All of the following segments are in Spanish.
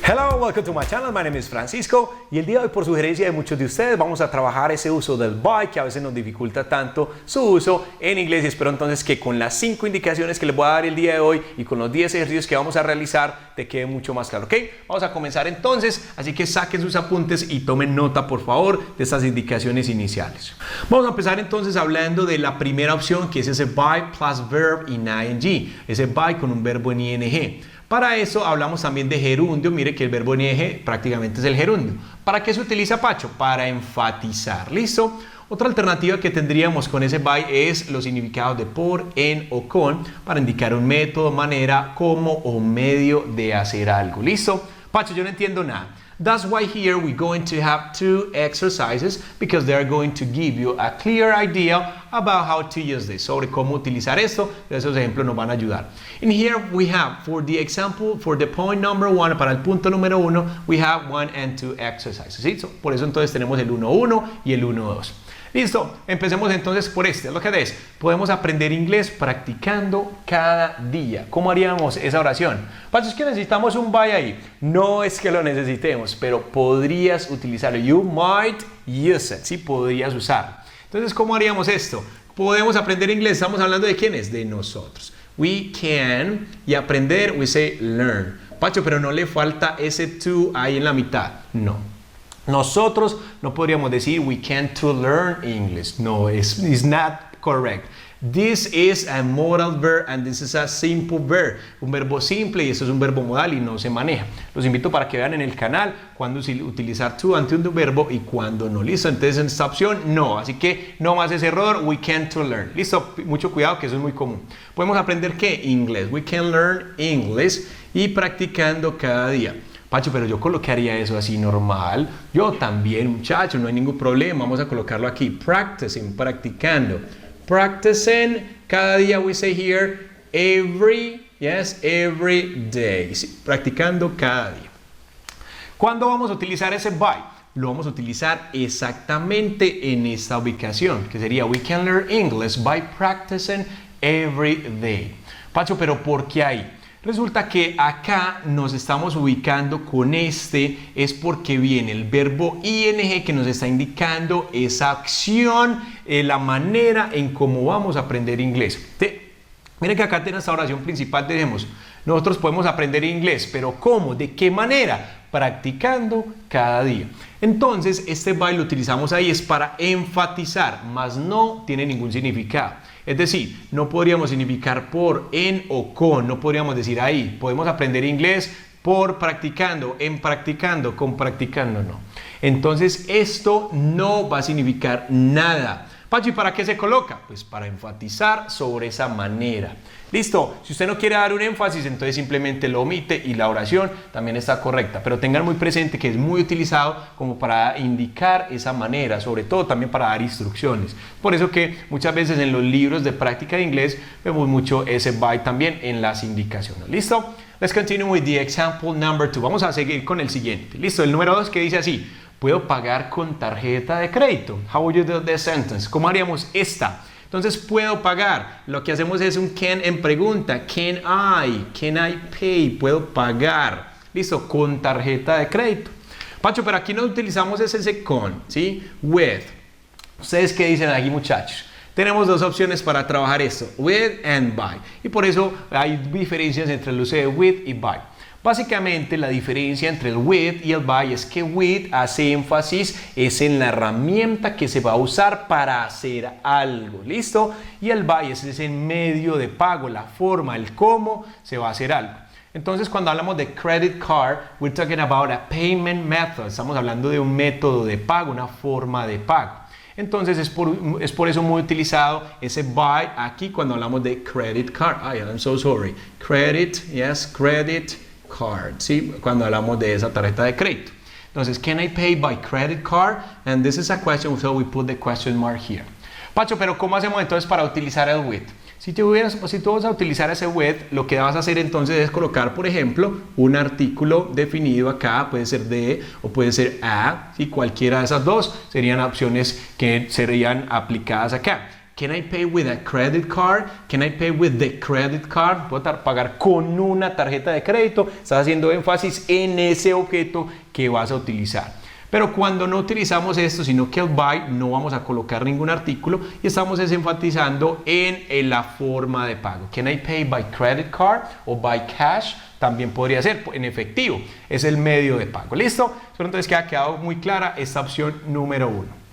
Hello, welcome to my channel. My name is Francisco y el día de hoy, por sugerencia de muchos de ustedes, vamos a trabajar ese uso del by que a veces nos dificulta tanto su uso en inglés, y espero entonces que con las 5 indicaciones que les voy a dar el día de hoy y con los 10 ejercicios que vamos a realizar te quede mucho más claro, ¿ok? Vamos a comenzar entonces, así que saquen sus apuntes y tomen nota por favor de estas indicaciones iniciales. Vamos a empezar entonces hablando de la primera opción, que es ese by plus verb in ing, ese by con un verbo en ing. Para eso hablamos también de gerundio. Mire que el verbo en ing prácticamente es el gerundio. ¿Para qué se utiliza, Pacho? Para enfatizar. ¿Listo? Otra alternativa que tendríamos con ese by es los significados de por, en o con, para indicar un método, manera, cómo o medio de hacer algo. ¿Listo? Pacho, yo no entiendo nada. That's why here we're going to have 2 exercises because they are going to give you a clear idea about how to use this, sobre cómo utilizar esto. Esos ejemplos nos van a ayudar. In here we have, for the example, for the point number 1, para el punto número 1, we have 1 and 2 exercises. ¿Sí? Por eso entonces tenemos el 1.1 y el 1.2. Listo, empecemos entonces por este. Lo que es, podemos aprender inglés practicando cada día. ¿Cómo haríamos esa oración? Pacho, es que necesitamos un by ahí. No es que lo necesitemos, pero podrías utilizarlo. You might use it. Sí, podrías usarlo. Entonces, ¿cómo haríamos esto? Podemos aprender inglés. Estamos hablando de quiénes, de nosotros. We can, y aprender, we say learn. Pacho, pero no le falta ese to ahí en la mitad. No. Nosotros no podríamos decir we can to learn English. No, it's not correct. This is a modal verb and this is a simple verb. Un verbo simple y esto es un verbo modal y no se maneja. Los invito para que vean en el canal cuándo utilizar to ante un verbo y cuándo no. Listo, entonces en esta opción no. Así que no más ese error, we can to learn. Listo, mucho cuidado que eso es muy común. Podemos aprender ¿qué? Inglés. We can learn English y practicando cada día. Pacho, pero yo colocaría eso así normal. Yo también, muchachos, no hay ningún problema. Vamos a colocarlo aquí. Practicing, practicando. Practicing, cada día we say here, every day. Sí, practicando cada día. ¿Cuándo vamos a utilizar ese by? Lo vamos a utilizar exactamente en esta ubicación, que sería we can learn English by practicing every day. Pacho, pero ¿por qué ahí? Resulta que acá nos estamos ubicando con este, es porque viene el verbo ing que nos está indicando esa acción, la manera en cómo vamos a aprender inglés. Miren que acá en esta oración principal tenemos, nosotros podemos aprender inglés, pero ¿cómo? ¿De qué manera? Practicando cada día. Entonces, este by lo utilizamos ahí es para enfatizar, mas no tiene ningún significado. Es decir, no podríamos significar por, en o con, no podríamos decir ahí. Podemos aprender inglés por practicando, en practicando, con practicando, no. Entonces, esto no va a significar nada. Pacho, ¿y para qué se coloca? Pues para enfatizar sobre esa manera. Listo, si usted no quiere dar un énfasis, entonces simplemente lo omite y la oración también está correcta. Pero tengan muy presente que es muy utilizado como para indicar esa manera, sobre todo también para dar instrucciones. Por eso que muchas veces en los libros de práctica de inglés vemos mucho ese by también en las indicaciones. ¿Listo? Let's continue with the example number 2. Vamos a seguir con el siguiente. Listo, el número 2 que dice así. ¿Puedo pagar con tarjeta de crédito? How would you do this sentence? ¿Cómo haríamos esta? Entonces, puedo pagar. Lo que hacemos es un can en pregunta. Can I pay? Puedo pagar. Listo, con tarjeta de crédito. Pacho, pero aquí no utilizamos ese con, ¿sí? With. ¿Ustedes qué dicen aquí, muchachos? Tenemos dos opciones para trabajar esto. With and by. Y por eso hay diferencias entre el uso de with y by. Básicamente la diferencia entre el with y el by es que with hace énfasis es en la herramienta que se va a usar para hacer algo, ¿listo? Y el by es ese medio de pago, la forma, el cómo se va a hacer algo. Entonces cuando hablamos de credit card, we're talking about a payment method, estamos hablando de un método de pago, una forma de pago. Entonces es por eso muy utilizado ese by aquí cuando hablamos de credit card. I'm so sorry. Credit card, ¿sí? Cuando hablamos de esa tarjeta de crédito. Entonces, can I pay by credit card? And this is a question, so we put the question mark here. Pacho, pero ¿cómo hacemos entonces para utilizar el with? Si tú vas a utilizar ese with, lo que vas a hacer entonces es colocar, por ejemplo, un artículo definido acá, puede ser de o puede ser a, ¿sí? Cualquiera de esas dos serían opciones que serían aplicadas acá. Can I pay with a credit card? Can I pay with the credit card? ¿Puedo pagar con una tarjeta de crédito? Estás haciendo énfasis en ese objeto que vas a utilizar. Pero cuando no utilizamos esto, sino que el by, no vamos a colocar ningún artículo y estamos enfatizando en la forma de pago. Can I pay by credit card o by cash? También podría ser en efectivo. Es el medio de pago. ¿Listo? Espero entonces que haya quedado muy clara esta opción número 1.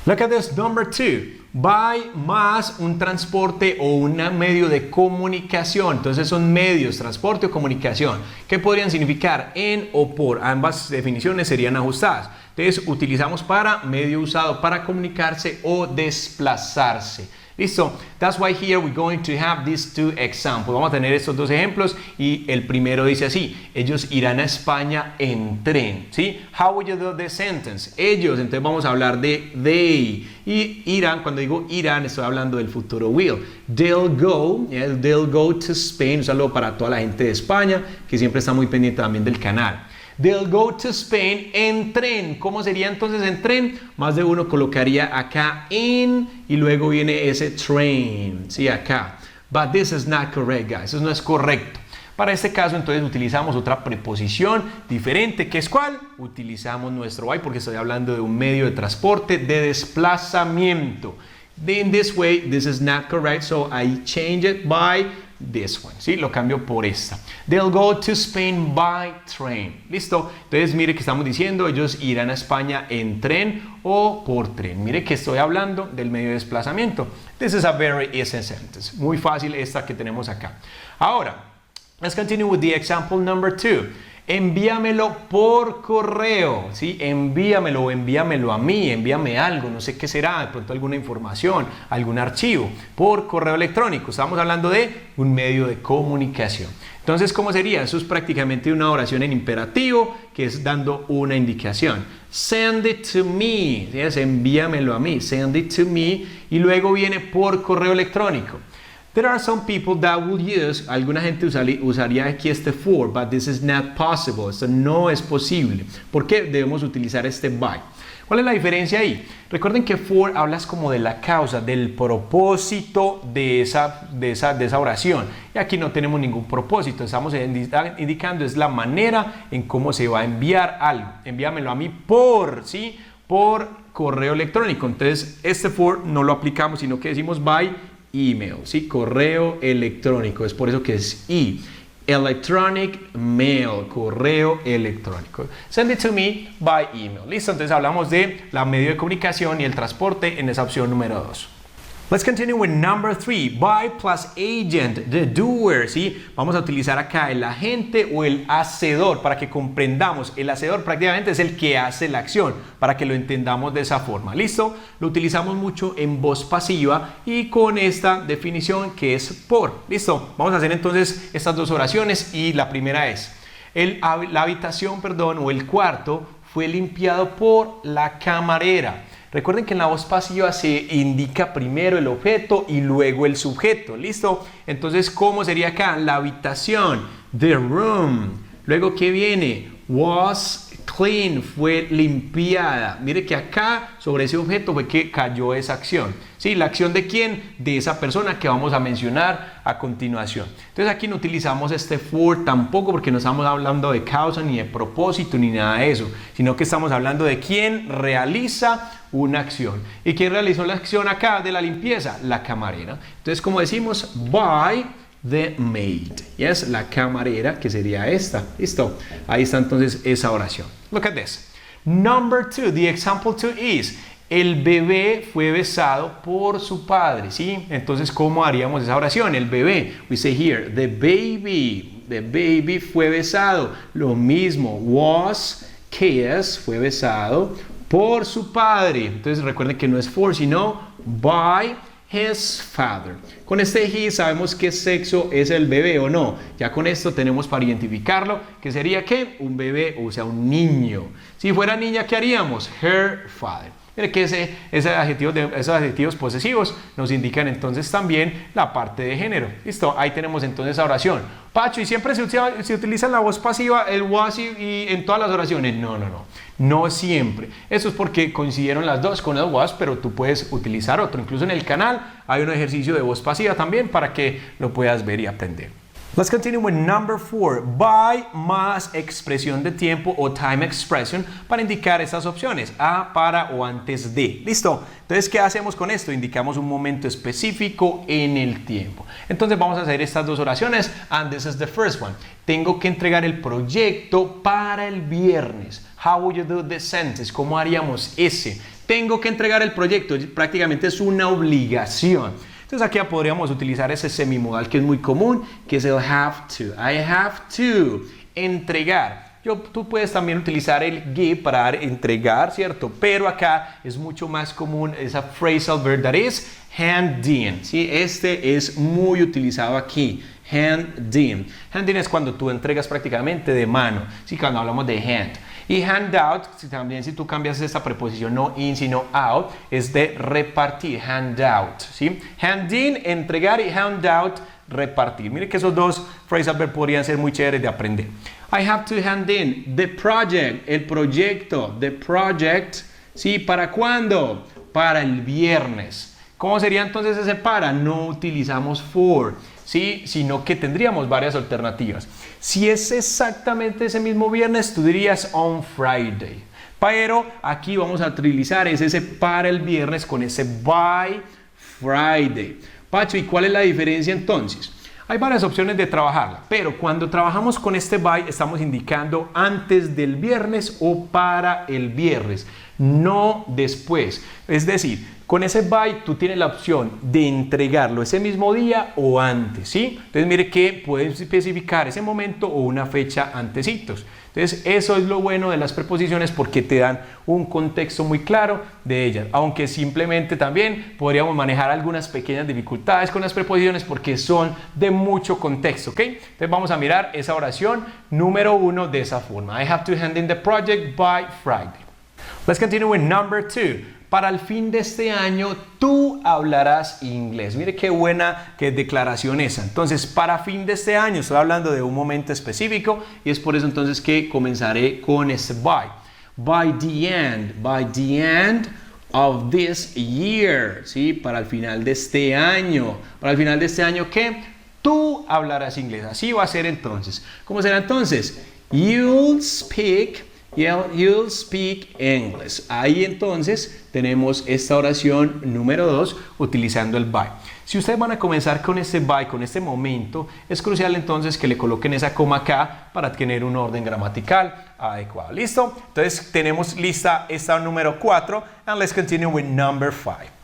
Look at this, number 2. By más un transporte o un medio de comunicación. Entonces son medios, transporte o comunicación. ¿Qué podrían significar en o por? Ambas definiciones serían ajustadas. Entonces utilizamos para medio usado para comunicarse o desplazarse. Listo. That's why here we're going to have these two examples. Vamos a tener estos dos ejemplos y el primero dice así: ellos irán a España en tren. ¿Sí? How would you do the sentence? Ellos, entonces vamos a hablar de they. Y irán, cuando digo irán, estoy hablando del futuro will. They'll go to Spain. Un saludo para toda la gente de España que siempre está muy pendiente también del canal. They'll go to Spain en tren. ¿Cómo sería entonces en tren? Más de uno colocaría acá in y luego viene ese train. Sí, acá. But this is not correct, guys. Eso no es correcto. Para este caso, entonces, utilizamos otra preposición diferente, que es ¿cuál? Utilizamos nuestro by porque estoy hablando de un medio de transporte de desplazamiento. In this way, this is not correct, so I change it by this one, ¿sí? Lo cambio por esta. They'll go to Spain by train. ¿Listo? Entonces, mire que estamos diciendo, ellos irán a España en tren o por tren. Mire que estoy hablando del medio de desplazamiento. This is a very easy sentence. Muy fácil esta que tenemos acá. Ahora, let's continue with the example number 2. Envíamelo por correo, ¿sí? Envíamelo o envíamelo a mí, envíame algo, no sé qué será, de pronto alguna información, algún archivo, por correo electrónico. Estamos hablando de un medio de comunicación. Entonces, ¿cómo sería? Eso es prácticamente una oración en imperativo, que es dando una indicación. Send it to me, ¿sí? Envíamelo a mí, send it to me, y luego viene por correo electrónico. There are some people that will use, alguna gente usaría aquí este for, but this is not possible. Esto no es posible. ¿Por qué debemos utilizar este by? ¿Cuál es la diferencia ahí? Recuerden que for hablas como de la causa, del propósito de esa oración. Y aquí no tenemos ningún propósito. Estamos indicando es la manera en cómo se va a enviar algo. Envíamelo a mí por, ¿sí? Por correo electrónico. Entonces, este for no lo aplicamos, sino que decimos by email, ¿sí? Correo electrónico, es por eso que es e. Electronic mail, correo electrónico. Send it to me by email. Listo, entonces hablamos de la medio de comunicación y el transporte en esa opción número 2. Let's continue with number 3. By plus agent, the doer, ¿sí? Vamos a utilizar acá el agente o el hacedor para que comprendamos. El hacedor prácticamente es el que hace la acción, para que lo entendamos de esa forma. ¿Listo? Lo utilizamos mucho en voz pasiva y con esta definición que es por. ¿Listo? Vamos a hacer entonces estas dos oraciones y la primera es: la habitación, o el cuarto fue limpiado por la camarera. Recuerden que en la voz pasiva se indica primero el objeto y luego el sujeto. ¿Listo? Entonces, ¿cómo sería acá? La habitación, the room. Luego, ¿qué viene? Was clean, fue limpiada. Mire que acá, sobre ese objeto, fue que cayó esa acción. ¿Sí? ¿La acción de quién? De esa persona que vamos a mencionar a continuación. Entonces, aquí no utilizamos este for tampoco porque no estamos hablando de causa, ni de propósito, ni nada de eso. Sino que estamos hablando de quién realiza una acción. ¿Y quién realizó la acción acá de la limpieza? La camarera. Entonces, como decimos, by the maid. Yes, la camarera, que sería esta. Listo. Ahí está entonces esa oración. Look at this. Number 2, the example 2 is: el bebé fue besado por su padre. ¿Sí? Entonces, ¿cómo haríamos esa oración? El bebé. We say here, the baby fue besado. Lo mismo, was kissed, fue besado por su padre. Entonces recuerden que no es for, sino by his father. Con este he sabemos qué sexo es el bebé o no. Ya con esto tenemos para identificarlo, que sería ¿qué? Un bebé, o sea, un niño. Si fuera niña, ¿qué haríamos? Her father. Mire que esos adjetivos posesivos nos indican entonces también la parte de género. Listo, ahí tenemos entonces la oración. Pacho, ¿y siempre se utiliza la voz pasiva, el was y en todas las oraciones? No siempre. Eso es porque coincidieron las dos con el was, pero tú puedes utilizar otro. Incluso en el canal hay un ejercicio de voz pasiva también para que lo puedas ver y aprender. Let's continue with number 4. By más expresión de tiempo o time expression para indicar estas opciones. A, para o antes de. ¿Listo? Entonces, ¿qué hacemos con esto? Indicamos un momento específico en el tiempo. Entonces, vamos a hacer estas dos oraciones. And this is the first one. Tengo que entregar el proyecto para el viernes. How would you do this sentence? ¿Cómo haríamos ese? Tengo que entregar el proyecto. Prácticamente es una obligación. Entonces aquí ya podríamos utilizar ese semimodal que es muy común, que es el have to. I have to entregar. Tú puedes también utilizar el give para entregar, ¿cierto? Pero acá es mucho más común esa phrasal verb that is hand in, ¿sí? Este es muy utilizado aquí. Hand in. Hand in es cuando tú entregas prácticamente de mano, ¿sí? Cuando hablamos de hand. Y handout, también si tú cambias esta preposición no in sino out, es de repartir, handout, ¿sí? Hand in, entregar, y handout, repartir. Mire que esos dos phrasal verbs podrían ser muy chéveres de aprender. I have to hand in the project, el proyecto, the project, ¿sí? ¿Para cuándo? Para el viernes. ¿Cómo sería entonces ese para? No utilizamos for, ¿sí? Sino que tendríamos varias alternativas. Si es exactamente ese mismo viernes, tú dirías on Friday. Pero aquí vamos a utilizar ese para el viernes con ese by Friday. Pacho, ¿y cuál es la diferencia entonces? Hay varias opciones de trabajarla, pero cuando trabajamos con este by estamos indicando antes del viernes o para el viernes, no después. Es decir, con ese by tú tienes la opción de entregarlo ese mismo día o antes, ¿sí? Entonces mire que puedes especificar ese momento o una fecha antecitos. Entonces eso es lo bueno de las preposiciones porque te dan un contexto muy claro de ellas. Aunque simplemente también podríamos manejar algunas pequeñas dificultades con las preposiciones porque son de mucho contexto, ¿ok? Entonces vamos a mirar esa oración número 1 de esa forma. I have to hand in the project by Friday. Let's continue with number 2. Para el fin de este año, tú hablarás inglés. Mire qué buena declaración esa. Entonces, para fin de este año, estoy hablando de un momento específico y es por eso entonces que comenzaré con este by. By the end of this year, ¿sí? Para el final de este año. Para el final de este año, ¿qué? Tú hablarás inglés. Así va a ser entonces. ¿Cómo será entonces? You'll speak English. Ahí entonces tenemos esta oración número 2 utilizando el by. Si ustedes van a comenzar con este by, con este momento, es crucial entonces que le coloquen esa coma acá para tener un orden gramatical adecuado. ¿Listo? Entonces tenemos lista esta número 4 and let's continue with number 5.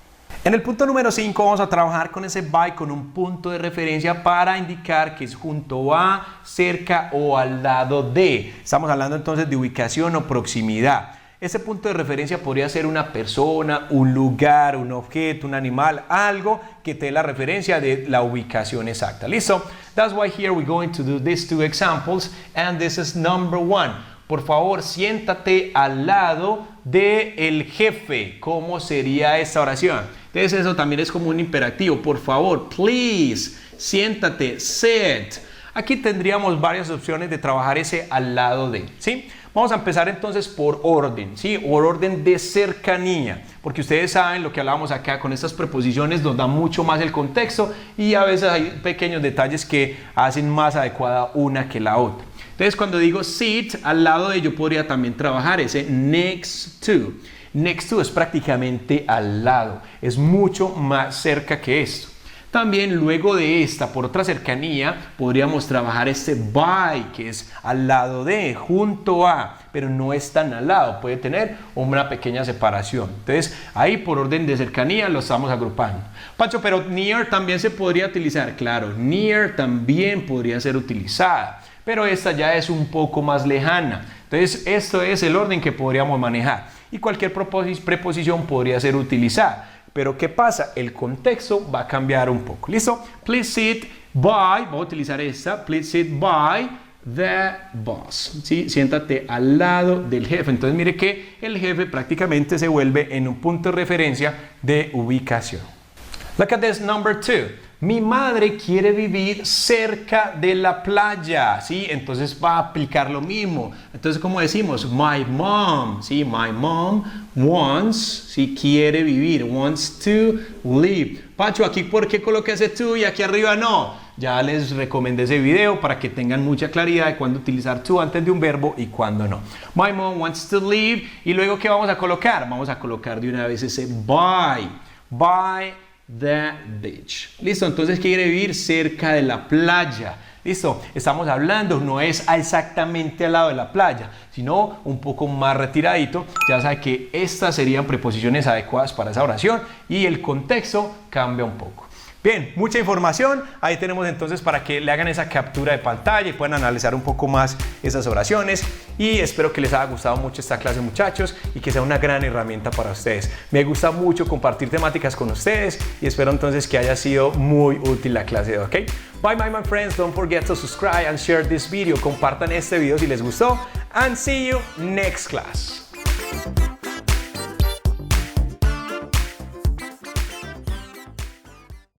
En el punto número 5 vamos a trabajar con ese by con un punto de referencia para indicar que es junto a, cerca o al lado de. Estamos hablando entonces de ubicación o proximidad. Ese punto de referencia podría ser una persona, un lugar, un objeto, un animal, algo que te dé la referencia de la ubicación exacta. ¿Listo? That's why here we're going to do these two examples and this is number 1. Por favor, siéntate al lado del jefe. ¿Cómo sería esta oración? Entonces eso también es como un imperativo. Por favor, please, siéntate, sit. Aquí tendríamos varias opciones de trabajar ese al lado de, ¿sí? Vamos a empezar entonces por orden, ¿sí? Por orden de cercanía. Porque ustedes saben lo que hablábamos acá con estas preposiciones, nos da mucho más el contexto y a veces hay pequeños detalles que hacen más adecuada una que la otra. Entonces cuando digo sit, al lado de yo podría también trabajar ese next to. Next to es prácticamente al lado, es mucho más cerca que esto. También luego de esta, por otra cercanía, podríamos trabajar este by, que es al lado de, junto a, pero no es tan al lado, puede tener una pequeña separación. Entonces, ahí por orden de cercanía lo estamos agrupando. Pacho, pero near también se podría utilizar. Claro, near también podría ser utilizada, pero esta ya es un poco más lejana. Entonces, esto es el orden que podríamos manejar. Y cualquier preposición podría ser utilizada. Pero ¿qué pasa? El contexto va a cambiar un poco. ¿Listo? Please sit by, voy a utilizar esta. Please sit by the boss. ¿Sí? Siéntate al lado del jefe. Entonces mire que el jefe prácticamente se vuelve en un punto de referencia de ubicación. Look at this number 2. Mi madre quiere vivir cerca de la playa, ¿sí? Entonces va a aplicar lo mismo. Entonces, ¿cómo decimos? My mom, ¿sí? My mom wants, ¿sí? Quiere vivir, wants to live. Pacho, aquí ¿por qué coloqué ese to y aquí arriba no? Ya les recomendé ese video para que tengan mucha claridad de cuándo utilizar to antes de un verbo y cuándo no. My mom wants to live. Y luego, ¿qué vamos a colocar? Vamos a colocar de una vez ese by. By the beach. Listo, entonces quiere vivir cerca de la playa. Listo, estamos hablando, no es exactamente al lado de la playa, sino un poco más retiradito. Ya sabe que estas serían preposiciones adecuadas para esa oración y el contexto cambia un poco. Bien, mucha información. Ahí tenemos entonces para que le hagan esa captura de pantalla y puedan analizar un poco más esas oraciones. Y espero que les haya gustado mucho esta clase, muchachos, y que sea una gran herramienta para ustedes. Me gusta mucho compartir temáticas con ustedes y espero entonces que haya sido muy útil la clase de hoy, ¿ok? Bye, my friends. Don't forget to subscribe and share this video. Compartan este video si les gustó. And see you next class.